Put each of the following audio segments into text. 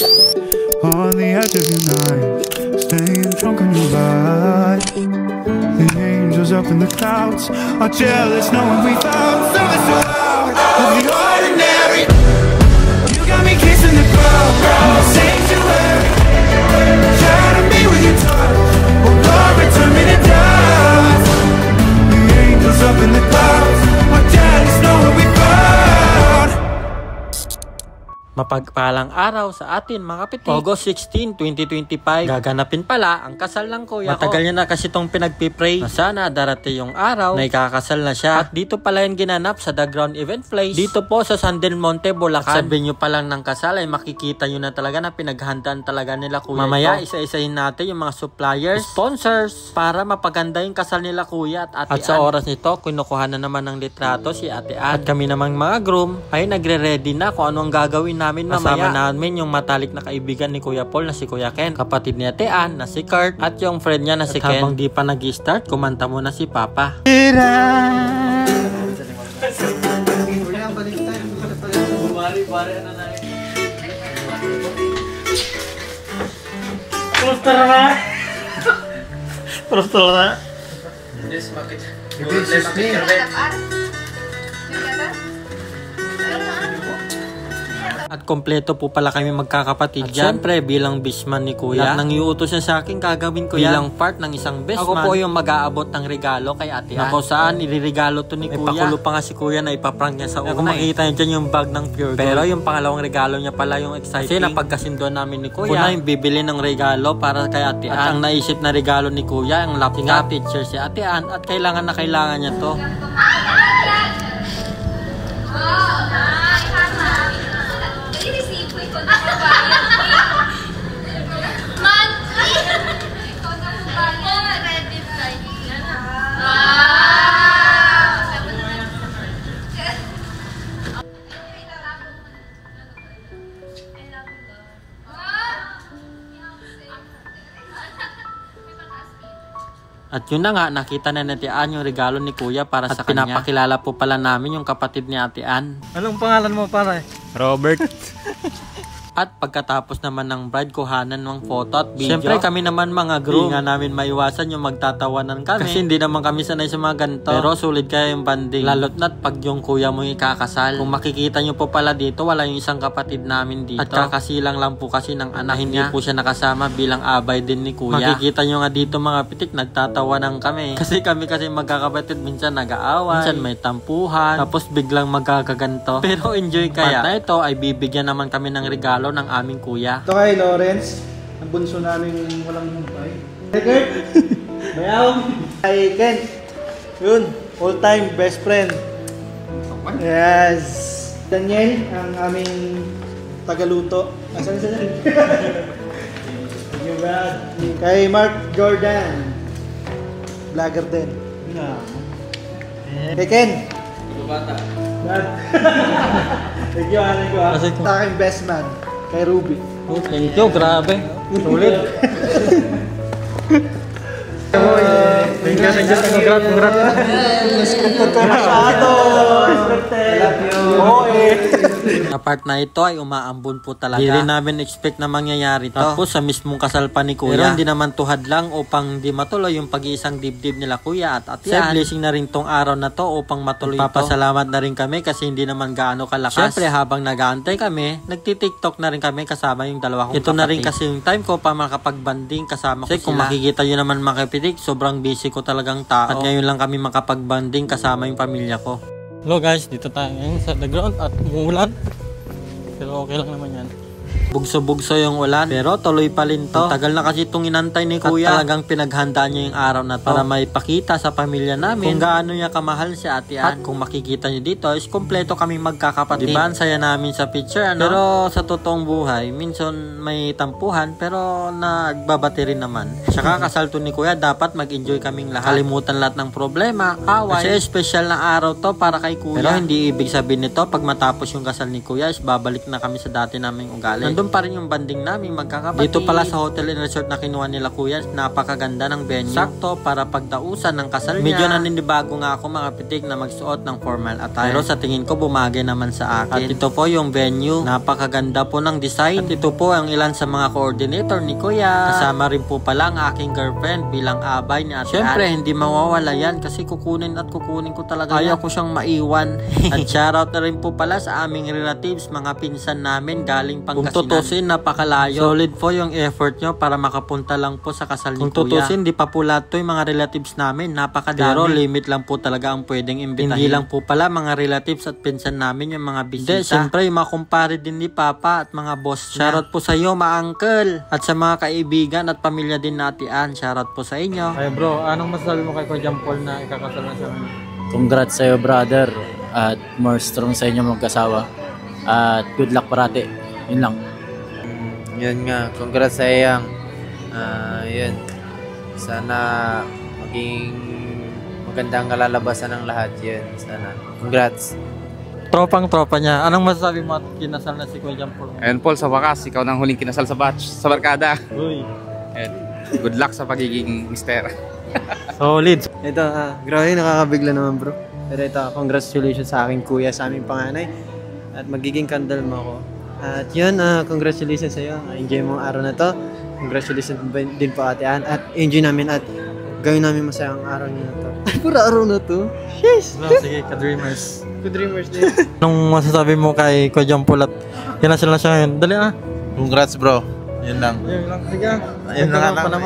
On the edge of your night, staying drunk on your ride. The angels up in the clouds are jealous knowing we found something so loud of the ordinary. You got me kissing the ground, sanctuary. Shadow me with your touch, oh Lord, return me to dust. The angels up in the clouds are jealous knowing we found. Mapagpalang araw sa atin mga pitik. August 16, 2025. Gaganapin pala ang kasal ng kuya ko. Matagal niya na kasi itong pinagpipray na sana darating yung araw na ikakasal na siya. At dito pala yung ginanap sa The Ground Event Place. Dito po sa San Del Monte, Bulacan. At sa venue pa lang ng kasal ay makikita nyo na talaga na pinaghandaan talaga nila kuya. Mamaya isa-isahin natin yung mga suppliers, sponsors para mapaganda yung kasal nila kuya at ate At sa oras nito, kinukuha na naman ng litrato si ate Ann. At kami namang mga groom ay nagre-ready na kung ano ang gagawin namin mamaya. Kasama namin yung matalik na kaibigan ni Kuya Paul na si Kuya Ken, kapatid ni Ate Ann na si Kurt, at yung friend niya na si Ken. Habang di pa nag-start, kumanta muna si Papa. At kompleto po pala kami magkakapatid dyan. Siyempre bilang bishman ni Kuya, lahat ng iuutos niya sa akin gagawin ko bilang part ng isang bishman. Ako po yung mag-aabot ng regalo kay Ate Ann. Ako saan iririgalo to ni Kuya. Ipakulo pa nga si Kuya na ipaprank niya sa una. Kung makikita niyo dyan yung bag ng Pure Gold. Pero yung pangalawang regalo niya pala yung exciting. Kasi napagkasindoan namin ni Kuya. Una yung bibili ng regalo para kay Ate Ann. At ang naisip na regalo ni Kuya, ang laptop teacher si Ate Ann. At kailangan na kailangan niya to. At yun na nga, nakita na ni Ate Ann yung regalo ni Kuya para sa kanya. At pinapakilala po pala namin yung kapatid ni Ate Ann. Anong pangalan mo pare? Robert. At pagkatapos naman ng bride, kuhanan ng photo at video. Siyempre kami naman mga groom, hindi nga namin maiwasan yung magtatawanan kami. Kasi hindi naman kami sanay sa mga ganito. Pero sulit kaya yung banding. Lalot na't pag yung kuya mo ikakasal. Kung makikita nyo po pala dito, wala yung isang kapatid namin dito. At kakasilang lang po kasi ng anak hindi niya. Po siya nakasama bilang abay din ni Kuya. Makikita nyo nga dito mga pitik, nagtatawanan kami. Kasi kami magkakapatid, minsan nag-aaway, minsan may tampuhan, tapos biglang magkakaganto. Pero enjoy kaya. At na ito ay bibigyan naman kami ng regalo ng aming kuya. Ito kay Lawrence, ang bunso namin walang humpay. Hey Kurt, bayaw. Kay Ken, yun, all time best friend. Yes. Daniel, ang aming tagaluto. Asan siya dyan? Kay Mark Jordan, vlogger din. Kay Ken, bata. Thank you, anay ko ha. Sa aking best man, kay Ruby. Oh, thank you, grabe. Sulit. Thank you, congrats. Sa part na ito ay umaambon po talaga. Hindi rin namin expect na mangyayari to. Tapos sa mismong kasal pa ni Kuya. Pero hindi naman tuhad lang upang di matuloy yung pag-iisang dibdib nila Kuya at Ate Ann. Blessing na rin tong araw na to upang matuloy ito. Papasalamat na rin kami kasi hindi naman gaano kalakas. Siyempre habang nag-aantay kami, nagti-tiktok na rin kami kasama yung dalawa kong kapatid. Ito na rin kasi yung time ko pa makapag-banding kasama ko sila. Kung makikita nyo naman mga kapitik, sobrang busy ko talagang tao. At ngayon lang kami makapag-banding kasama yung pamilya ko. Hello guys, dito tayo ngayon sa The Ground at umuulan. Pero okay lang naman yan. Bugso-bugso yung ulan, pero tuloy pa rin to. Tagal na kasi itong inantay ni Kuya. At talagang pinaghandaan niya yung araw na to para maipakita sa pamilya namin kung gaano niya kamahal si Ate Ann. At kung makikita niyo dito, is kompleto kaming magkakapatid. Diba? Ang saya namin sa picture, ano? Pero sa totoong buhay, minsan may tampuhan, pero nagbabati rin naman. Tsaka kasal to ni Kuya, dapat mag-enjoy kaming lahat. Kalimutan lahat ng problema, away. Kasi special na araw to para kay Kuya. Pero hindi ibig sabihin nito, pag matapos yung kasal ni Kuya, is babalik na kami sa dati naming ugali. Nandun Andun pa rin yung banding namin magkakapatid. Dito pala sa hotel and resort na kinuha nila kuya, napakaganda ng venue. Sakto para pagdausan ng kasal niya. Medyo naninibago nga ako mga pitik na magsuot ng formal attire. Pero sa tingin ko bumagay naman sa akin. At ito po yung venue. Napakaganda po ng design. At ito po ang ilan sa mga coordinator ni kuya. Kasama rin po pala ang aking girlfriend bilang abay ni Ate Ann. Syempre hindi mawawala yan kasi kukunin ko talaga. Ayaw ko siyang maiwan. At shoutout na rin po pala sa aming relatives, mga pinsan namin galing Pangasinan. Kung tutusin, napakalayo. Solid po yung effort nyo para makapunta lang po sa kasal ni kuya. Kung tutusin, di pa po lahat to yung mga relatives namin. Napakadami. Pero limit lang po talaga ang pwedeng imbitahin. Hindi lang po pala mga relatives at pinsan namin yung mga bisita. Hindi, siyempre yung mga kumpare din ni Papa at mga boss niya. Shoutout po sa iyo, ma-uncle. At sa mga kaibigan at pamilya din na Ate Ann. Shoutout po sa inyo. Ay bro, anong masasabi mo kay Kuya John Paul na ikakasal na siya? Congrats sa'yo brother at more strong sa inyo magkasawa at good luck parati. Yun lang. Yun nga, congrats sa iyang. Yun. Sana maging magandang kalalabasan ng lahat. Yun, sana. Congrats. Tropang-tropa niya. Anong masasabi mo at kinasal na si Kuya John Paul? Ayun Paul, sa wakas, ikaw nang huling kinasal sa batch, sa barkada. Uy. And good luck sa pagiging mister. Solid. Ito, grabe, nakakabigla naman bro. Pero ito, congratulations sa aking kuya, sa aming panganay. At magiging kandal mo ako. At yun, congratulations sa iyo. Enjoy mo ang araw na to. Congratulations din po Ate Ann. At enjoy namin at gawin namin masaya ang araw niyo na to. Ay, pura araw na to. Yes! No, sige, ka-dreamers. Ka-dreamers din. Anong masasabi mo kay Kuya John Paul at kinasal na siya ngayon? Dali Congrats bro. Yun lang. Yun lang. Sige. Ayun na nga lang.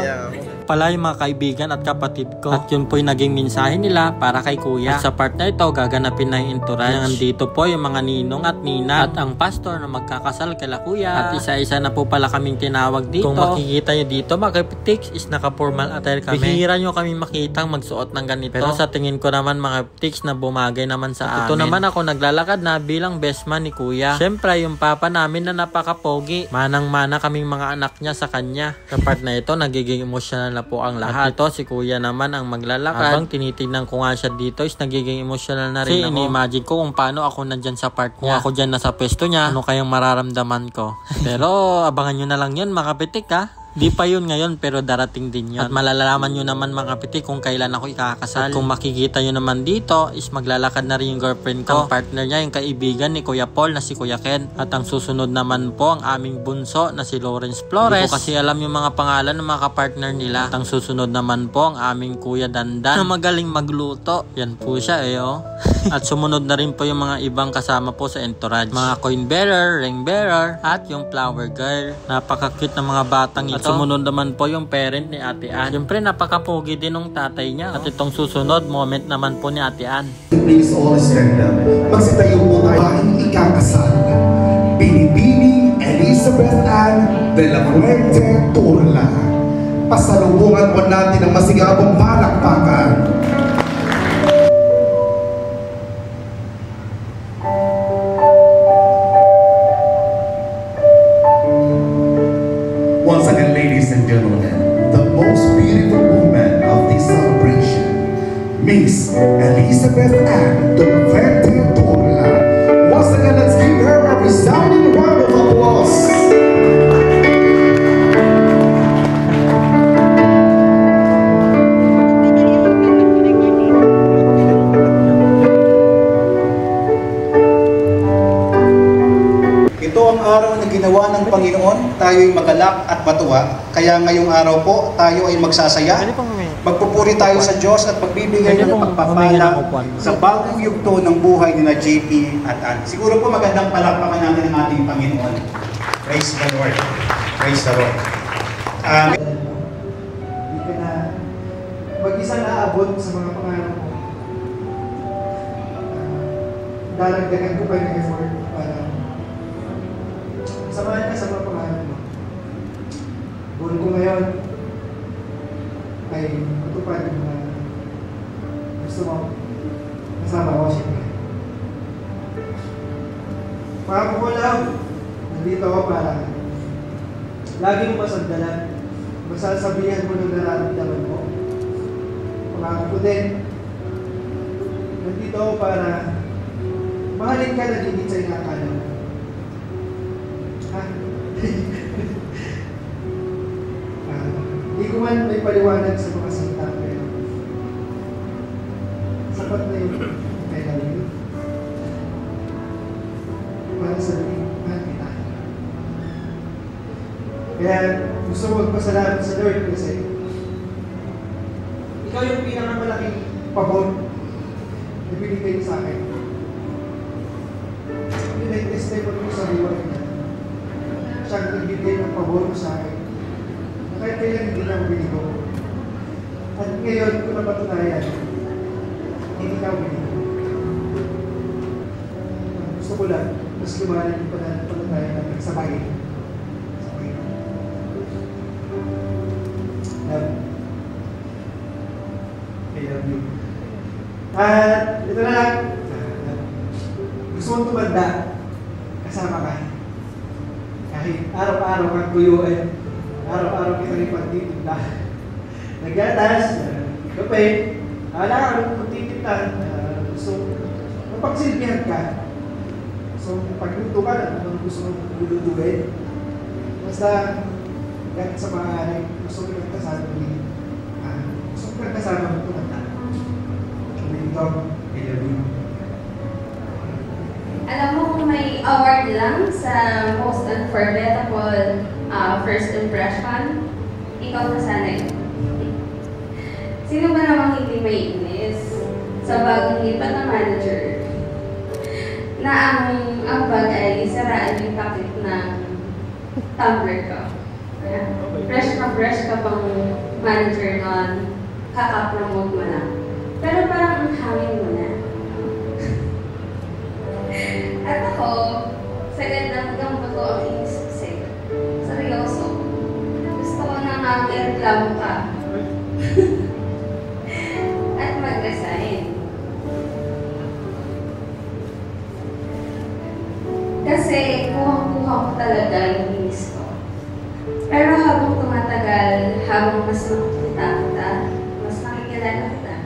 Pala yung mga kaibigan at kapatid ko. At yun po yung naging mensahe nila para kay kuya. At sa part na ito, gaganapin na yung entourage. Nandito po yung mga ninong at nina at ang pastor na magkakasal kala kuya. At isa-isa na po pala kaming tinawag dito. Kung makikita nyo dito, mga kapitiks, is naka-formal attire kami. Bihira nyo kami makitang magsuot ng ganito. Pero sa tingin ko naman mga kapitiks na bumagay naman sa amin. Ito naman ako naglalakad na bilang best man ni kuya. Siyempre, yung papa namin na napaka-pogi. Manang-mana kaming mga anak niya sa kanya. Sa part na ito, nagiging emotional na po ang lahat. At ito, si kuya naman ang maglalakad. Habang tinitignan ko nga siya dito is nagiging emotional na rin ako. Ini-imagine ko kung paano ako nandyan sa part niya. Kung ako dyan nasa pwesto niya, ano kayang mararamdaman ko. Pero abangan nyo na lang yun mga pitik ha. Di pa yun ngayon pero darating din yun. At malalaman nyo naman mga pitik kung kailan ako ikakasal. At kung makikita nyo naman dito is maglalakad na rin yung girlfriend ko. Ang partner niya yung kaibigan ni Kuya Paul na si Kuya Ken. At ang susunod naman po ang aming bunso na si Lawrence Flores. Hindi ko kasi alam yung mga pangalan ng mga kapartner nila. At ang susunod naman po ang aming Kuya Dandan na magaling magluto. Yan po siya oh. At sumunod na rin po yung mga ibang kasama po sa entourage. Mga coin bearer, ring bearer, at yung flower girl. Napaka-cute ng mga batang ito. At sumunod naman po yung parent ni Ate Ann. Siyempre napaka-pogi din ng tatay niya. At itong susunod, moment naman po ni Ate Ann. Please all stand up. Magsitayo po tayo ang ikakasal. Binibini Elizabeth Ann de la Fuente Turla. Pasalubungan po natin ang masigabong palakpakan. Once again, ladies and gentlemen, the most beautiful woman of this celebration, Miss Elizabeth Ann de la Fuente Turla. Once again, let's give her a resounding round of applause. Ito ang araw na ginawa ng Panginoon, tayo'y magalak at matuwa. Kaya ngayong araw po, tayo ay magsasaya. Magpupuri tayo sa Diyos at magbibigay ng pagpapala sa bagong yugto ng buhay ni na JP at Ann. Siguro po magandang palakpakan natin ang ating Panginoon. Praise the Lord. Praise the Lord. Hindi ka na mag-isa naabot sa mga pangalan mo. Dalagdagan ko pa yung effort para samahan ka sa mga pangalan mo. Goal ko ngayon ay matupad yung mga gusto mo kasama ko siya. Pangako ko lang, nandito ako para lagi mo pasagdalan. Masasabihan mo ng nararamdaman mo. Pangako ko din, nandito ako para mahalin ka na higit sa inakala mo. Ha? ko man may paliwanag sa mga salita, pero sapat na yun. I love you. Para sa rin, mahal kita. Kaya gusto ko magpasalamat sa Lord kasi ikaw yung pinakamalaking pabor na binigay sa akin. Pinag-testimony ko sa buhay niya. Siyang nagbigay ng pabor sa akin. Na kahit kailan hindi na binigo. At ngayon ko napatunayan, hindi ka binigo. Gusto ko lang, mas lumalim yung pananampalataya natin sa bayan. Sa bayan. Love. I love you. At ito na lang. Gusto mong tumanda, kasama ka. Kahit araw-araw kang tuyuin, araw-araw kita rin pagtitinda. Naggatas, kape, ala ka pagtitinda. So, mapagsilbihan ka. So, pagluto ka na, kung gusto mong lulutuin. Basta, kahit sa maaari, gusto ko kasama mo. Gusto ko kasama mo tumanda. Ito, I love you. Alam mo kung may award lang sa most unforgettable first impression, ikaw na sana yun. Sino ba namang hindi may inis sa bagong lipat na manager na ang bag ay saraan yung takip ng tumbler ko? Fresh ka pang manager noon, kaka-promote mo na. Pero parang ang hangin mo na. At ako, sagad ng gamot ko ang inisip sa'yo. Seryoso. Gusto ko na nga i-reklamo ka. At mag-resign. Kasi kuhang-kuha ko talaga yung inis ko. Pero habang tumatagal, habang mas makikita kita, mas nakikilala kita,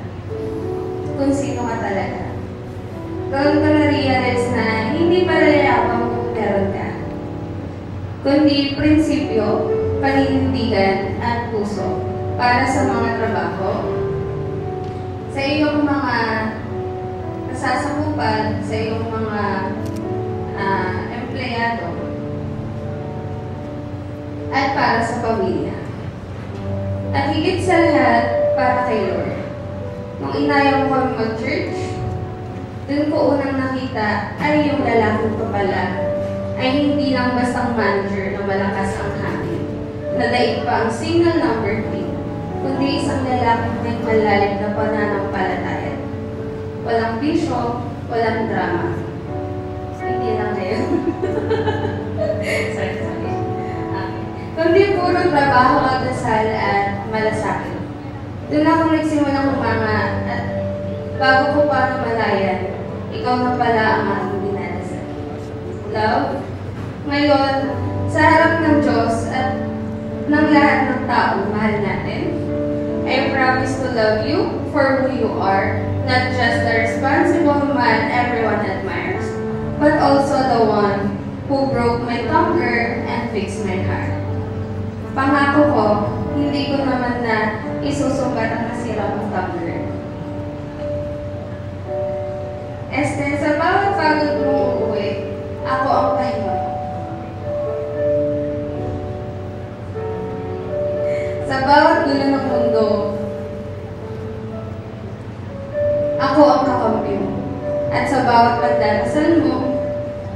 kung sino ka talaga. Doon ko na-realize na hindi pala yabang kung meron ka, kundi prinsipyo, paninindigan at puso para sa mga trabaho, sa iyong mga nasasakupan, sa iyong mga empleyado, at para sa pamilya. At higit sa lahat, para kay Lord. Nung inayaw ko mag-church, dun ko unang nakita ay yung lalaking ko pala ay hindi lang bastang manager na malakas ang hangin, na daig pa ang signal number 3, kundi isang lalaking may malalim na pananampalataya. Walang bisyo, walang drama. Hindi lang ngayon. sorry. Kundi puro trabaho, agdasal at malasakit. Doon ako nagsimulang humanga at bago ko pa namalayan, ikaw na pala ang aking dinadasal. Love, ngayon, sa harap ng Diyos at ng lahat ng taong mahal natin, I promise to love you for who you are, not just the responsible man everyone admires, but also the one who broke my tumbler and fixed my heart. Pangako ko, hindi ko naman na isusumbat ang nasira mong tumbler. Sa bawat pagod mong uuwi, ako ang pahinga mo. Sa bawat gulo ng mundo, ako ang kakampi mo. At sa bawat pagdarasal mo,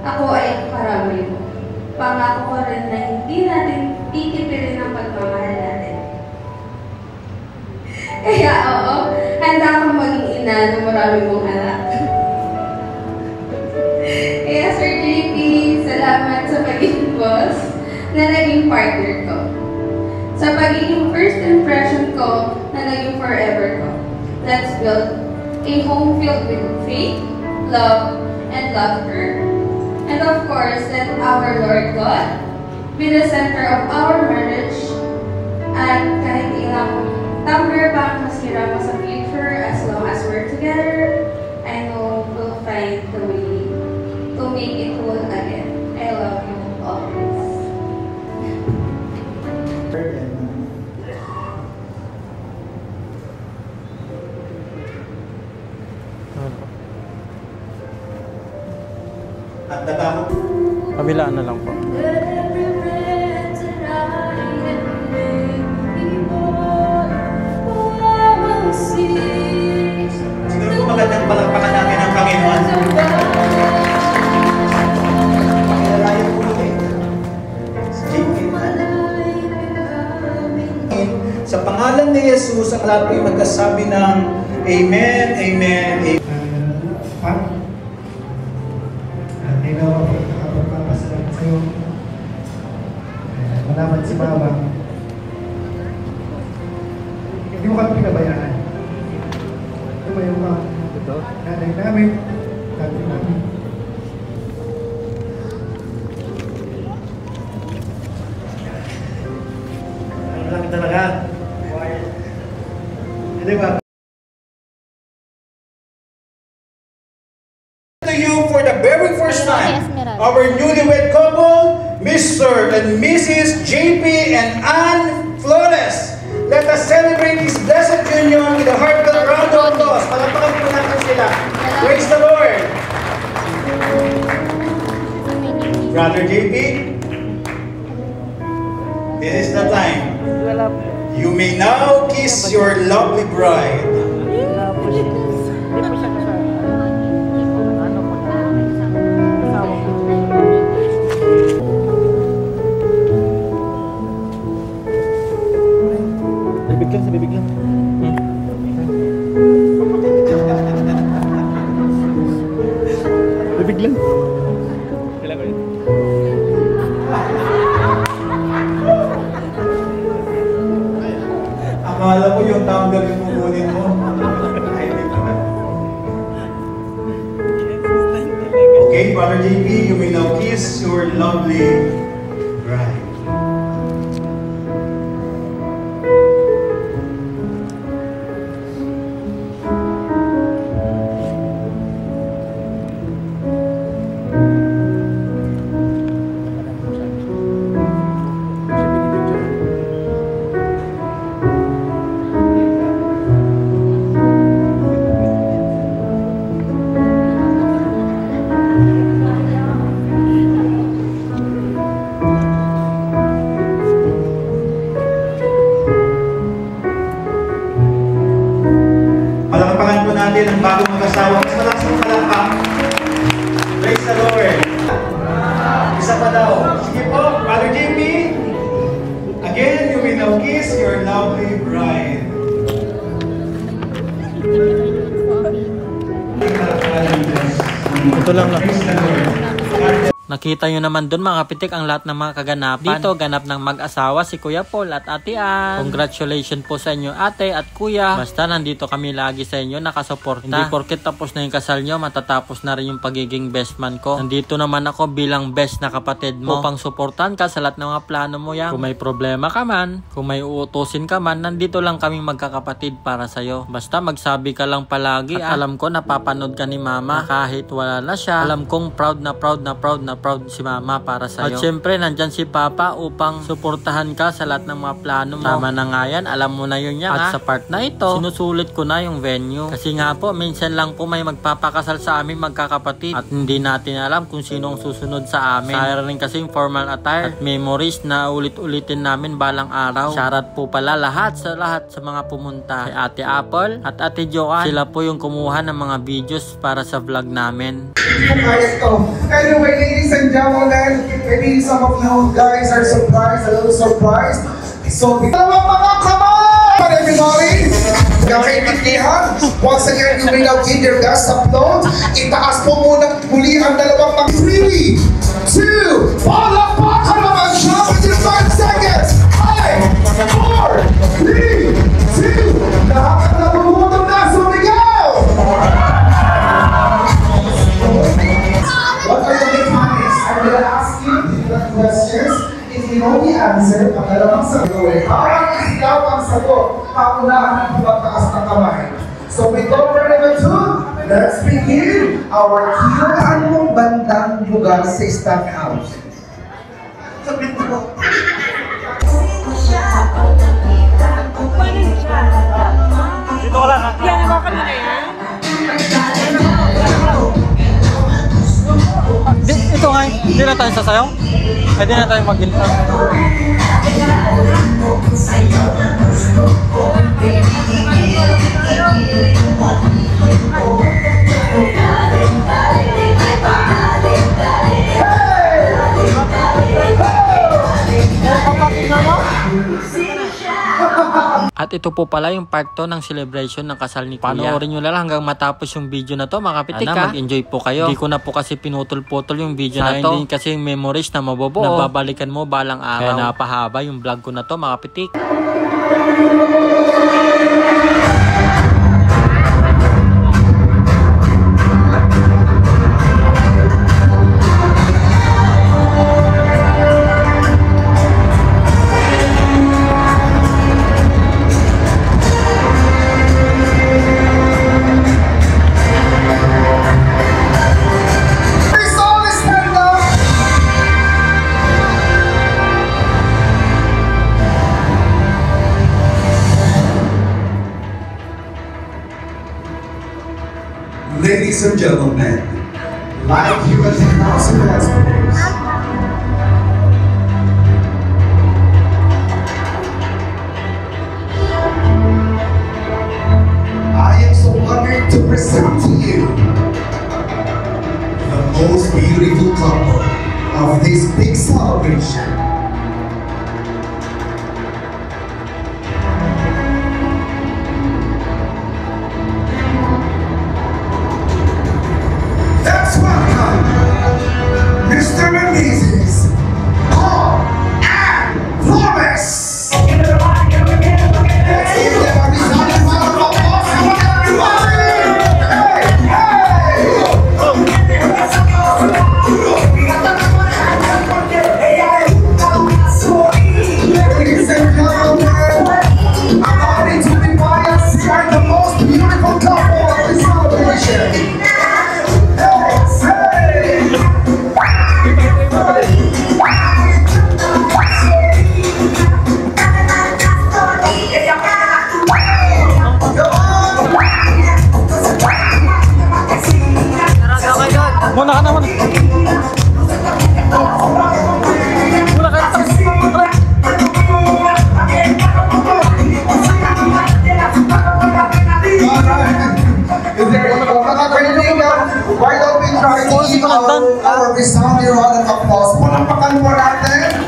ako ay karamay mo. Pangako ko rin na hindi natin titipirin ang pagmamahal natin. Kaya oo, handa akong maging ina ng marami mong anak. Kaya Sir JP, salamat sa pagiging boss na naging partner ko. Sa pagiging first impression ko na naging forever ko. Let's build a home filled with faith, love, and laughter. And of course, let our Lord God be the center of our marriage. At kahit ilang tumbler pa ang masira mo sa future, as long as we're together, I know we'll find the way to make it whole again. I love you always. Kabilaan na lang po. Siguro po magandang palakpakan natin ang Panginoon. Sa pangalan ni Jesus, ang lahat ay magkasabi ng Amen, Amen, Amen. Hindi na ako nakapagpapasalamat sa'yo. Malaman si Mama. Hindi mo kami pinabayaan. Tumayo ka. Nanay namin. Tatay namin. Ang laki talaga. Hindi ba? To you for the very first time, our newlywed couple, Mr. and Mrs. JP and Ann Flores. Let us celebrate this blessed union with a heartfelt round of applause. Palakpakan po natin sila. Praise the Lord. Brother JP, this is the time. You may now kiss your lovely bride. Sa bibig lang. Bibig lang. Kailangan yun. Akala mo yung tumbler yung kukunin mo. Okay, Brother JP, you may now kiss your lovely bride. Palakpakan po natin ang bagong mag-asawa. Mas malakas ang palakpak. Praise the Lord. Isa pa daw. Sige po, Brother JP. Again, you may now kiss your lovely bride. Ito lang lang. Praise the Lord. Nakita nyo naman doon mga kapitik ang lahat ng mga kaganapan. Dito ganap ng mag-asawa si Kuya Paul at Ate Ann. Congratulations po sa inyo ate at kuya. Basta nandito kami lagi sa inyo nakasuporta. Hindi porket tapos na yung kasal nyo, matatapos na rin yung pagiging best man ko. Nandito naman ako bilang best na kapatid mo upang suportahan ka sa lahat ng mga plano mo yan. Kung may problema ka man, kung may uutusin ka man, nandito lang kaming magkakapatid para sa'yo. Basta magsabi ka lang palagi at alam ko napapanood ka ni Mama kahit wala na siya. Alam kong proud na proud si Mama para sa'yo. At syempre, nandyan si Papa upang suportahan ka sa lahat ng mga plano mo. Tama na nga yan, alam mo na yun yan. At sa part na ito, sinusulit ko na yung venue. Kasi nga po, minsan lang po may magpapakasal sa amin magkakapatid. At hindi natin alam kung sino ang susunod sa amin. Sayang rin kasing formal attire at memories na ulit-ulitin namin balang araw. Shoutout po pala lahat sa mga pumunta. Kay Ate Apple at Ate Joanne. Sila po yung kumuha ng mga videos para sa vlog namin. Anyway, ladies and gentlemen, maybe some of you guys are surprised, a little surprised. So, dalawang mga kamay, everybody! Nakaintindihan? Once again, you may now give your best upload. Itaas po muna muli ang dalawang mga 3, 2, palakpakan naman siya within 5 seconds! 5, 4, 3, 2, lahat na bumutom na, sumigaw! What are the big mommies? I'm gonna ask you the questions. If you know the answer, pangalawang sagot. Parang ikaw ang sagot, paunahan ang pagtaas ng kamay. So without further ado, let's begin our cue. Anong bandang lugar sa staff house? Sabihin ko. Dito ka lang ha? Yan, naman na yan. Ito nga, hindi na tayo sasayaw. Hindi na tayo mag-ginta. At ito po pala yung part 2 ng celebration ng kasal ni Kuya. Panoorin nyo lang hanggang matapos yung video na to, mga kapitik. Mag-enjoy po kayo. Hindi ko na po kasi pinutol-putol yung video na to. Hindi kasi yung memories na mabobo. Nababalikan mo balang araw. Kaya napahaba yung vlog ko na to, mga kapitik. Ladies and gentlemen, live here at the House of Experts. I am so honored to present to you the most beautiful couple of this big celebration. Mr. and Mrs. Paul and Flores. Let's give them a resounding round of applause. Come on, everybody! Hey, ladies and gentlemen, according to the bias, you are the most beautiful couple of this celebration. Muna ka naman. Muna ka naman. Why don't we try to give our resounding round of applause? Palapakan mo natin.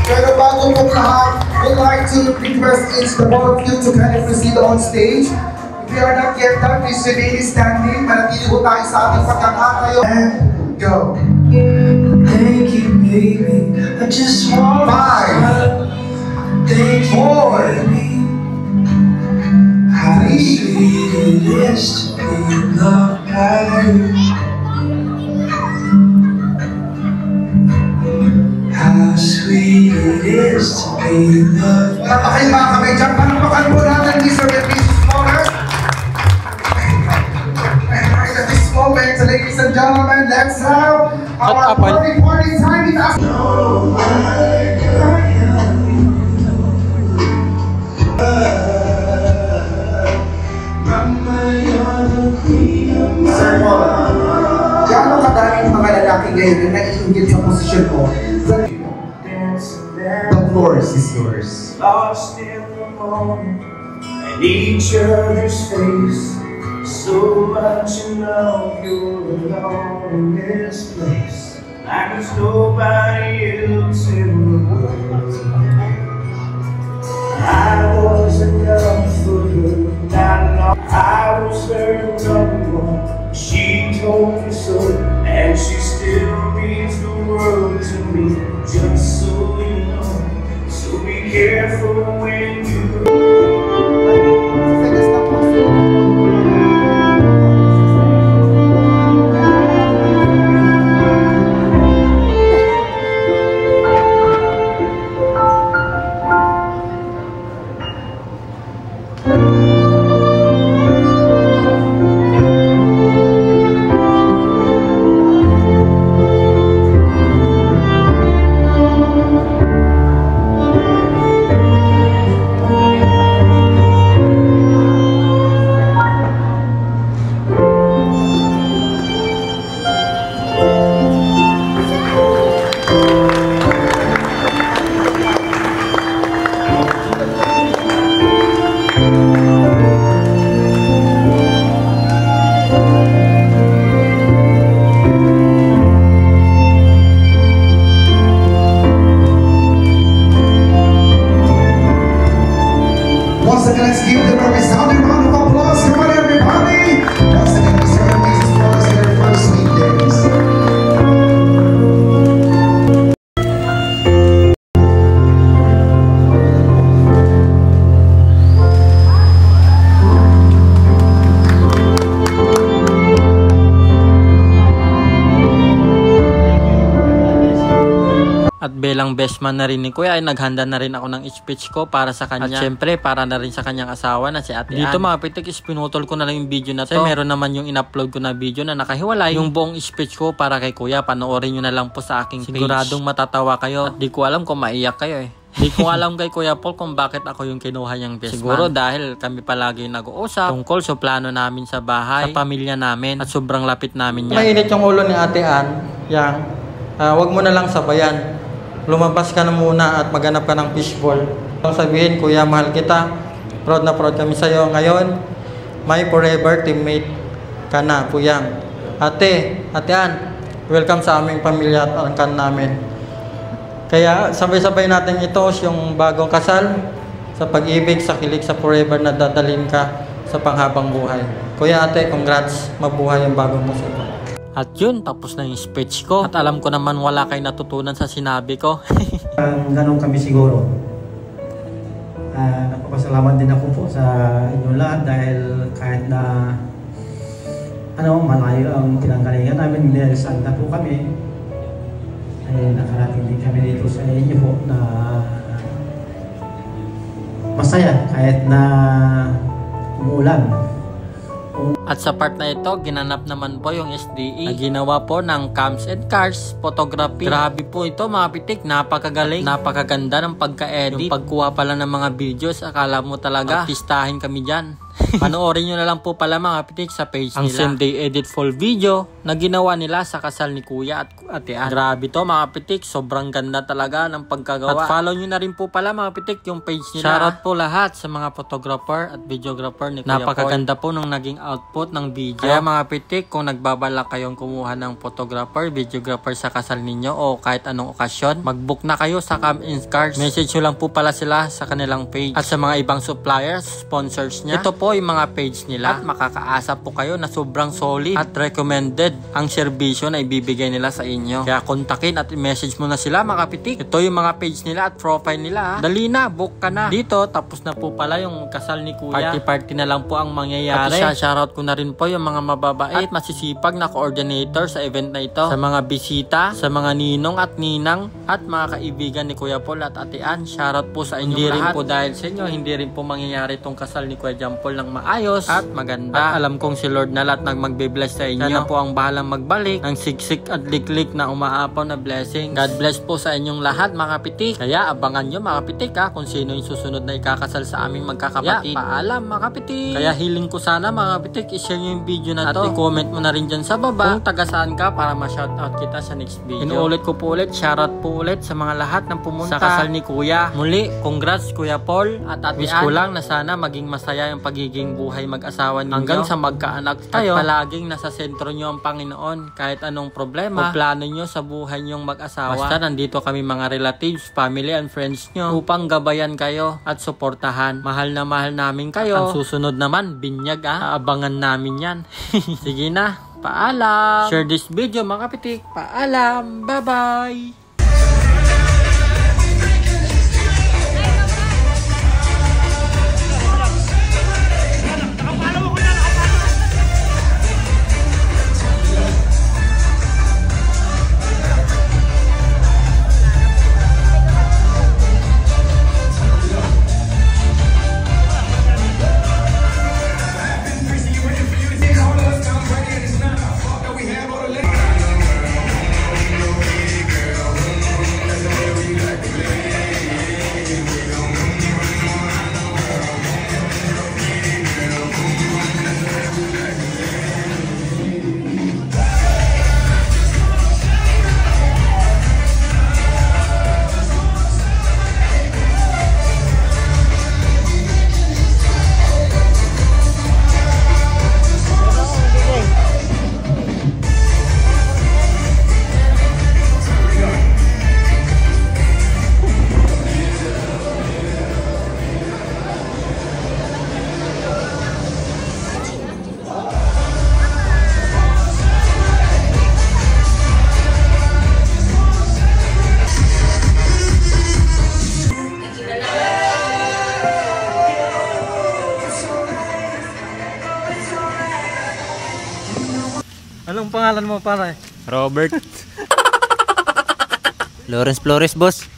Pero bago po lahat, we'd like to request each the both of you to kind of proceed on stage. If we are not yet done, please remain standing. Manatili po tayo sa ating pagkakatayo. And go. Thank you, baby. I just want 5, 4, 3, it is to be loved by you. How sweet it is to be loved by you. Napakain mga kamay dyan. Palapakan mo natin, Mr. and Mrs. Flores. And at this moment, ladies and gentlemen, let's have our party time in us. Sir Paul, gaano kadaming mga lalaki ngayon na naiinggit sa posisyon mo? The floor is yours. Lost in the moment and each other's face. So much in love, you're alone in this place. Like there's nobody else in the world. I was enough for her, not long. I was her number one. She told me so, and she still means the world to me. Just so you know, so be careful when you. bilang best man na rin ni Kuya ay naghanda na rin ako ng speech ko para sa kanya. At syempre para na rin sa kanyang asawa na si Ate Ann. Dito mga pitik is pinutol ko na lang yung video na to. Kasi meron naman yung in-upload ko na video na nakahiwalay yung buong speech ko para kay Kuya. Panoorin nyo na lang po sa aking page. Siguradong matatawa kayo. At di ko alam kung maiyak kayo eh. Di ko alam kay Kuya Paul kung bakit ako yung kinuha niyang best man. Siguro dahil kami palagi nag-uusap tungkol sa plano namin sa bahay, sa pamilya namin, at sobrang lapit namin yan. Mainit yung ulo ni Ate Ann, yang wag mo na lang sabayan. Lumabas ka na muna at maghanap ka ng fishball. Sabihin, Kuya, mahal kita. Proud na proud kami sa'yo. Ngayon, my forever teammate ka na, Kuyang. Ate Ann, welcome sa aming pamilya at angkan namin. Kaya sabay-sabay natin ito yung bagong kasal sa pag-ibig, sa kilig, sa forever na dadalhin ka sa panghabang buhay. Kuya, ate, congrats. Mabuhay ang bagong musiko. At yun, tapos na yung speech ko. At alam ko naman wala kayo natutunan sa sinabi ko. Ganun kami siguro. Napapasalamat din ako po sa inyong lahat dahil kahit na malayo ang pinanggalingan namin dahil saan na po kami, ay nakarating din kami dito sa inyo po na masaya kahit na umuulan. At sa part na ito, ginanap naman po yung SDE na ginawa po ng Cams and Cars Photography. Grabe po ito mga pitik, napakagaling, napakaganda ng pagka-edit. Yung pagkuha pala ng mga videos, akala mo talaga artistahin kami dyan. Panoorin nyo na lang po pala mga pitik sa page ang nila. Ang same day edit full video na ginawa nila sa kasal ni Kuya at Ate Ann. Grabe to mga pitik, sobrang ganda talaga ng pagkagawa. At follow nyo na rin po pala mga pitik yung page nila. Shoutout po lahat sa mga photographer at videographer ni Kuya. Napakaganda po ng naging output ng video. Kaya mga pitik, kung nagbabalak kayong kumuha ng photographer, videographer sa kasal ninyo o kahit anong okasyon, mag-book na kayo sa Cam and Cars. Message nyo lang po pala sila sa kanilang page. At sa mga ibang suppliers, sponsors niya, ito po yung mga page nila at makakaasa po kayo na sobrang solid at recommended ang serbisyo na ibibigay nila sa inyo. Kaya kontakin at message mo na sila mga pitik. Ito yung mga page nila at profile nila. Dali na, book ka na. Dito, tapos na po pala yung kasal ni Kuya. Party na lang po ang mangyayari. At shoutout ko na rin po yung mga mababait at masisipag na coordinator sa event na ito. Sa mga bisita, sa mga ninong at ninang at mga kaibigan ni Kuya Paul at Ate Ann, shoutout po sa inyo lahat. Hindi rin po dahil sa inyo, hindi rin po mangyayari itong kasal ni Kuya Jampol ng maayos at maganda. At alam kong si Lord na lahat magbe-bless sa inyo. Sana po ang bahalang magbalik ng siksik at liklik na umaapaw na blessing. God bless po sa inyong lahat mga pitik. Kaya abangan nyo mga pitik kung sino yung susunod na ikakasal sa aming magkakapatid. Kaya paalam mga pitik. Kaya hiling ko sana mga pitik, i-share nyo yung video na to. At i-comment mo na rin dyan sa baba kung taga saan ka para ma-shoutout kita sa next video. Inuulit ko po ulit, shoutout po ulit sa mga lahat ng pumunta sa kasal ni Kuya. Muli, congrats Kuya Paul at Ate Ann. Wish ko lang na sana maging masaya yung pagiging buhay mag-asawa ninyo hanggang sa magkaanak tayo. At palaging nasa sentro nyo ang Panginoon kahit anong problema o plano nyo sa buhay nyong mag-asawa. Basta nandito kami mga relatives, family and friends nyo upang gabayan kayo at suportahan. Mahal na mahal namin kayo. At ang susunod naman, binyag aabangan namin yan. Sige na, paalam. Share this video mga pitik. Paalam. Bye-bye. Anong pangalan mo pare? Robert. Lawrence Flores, boss.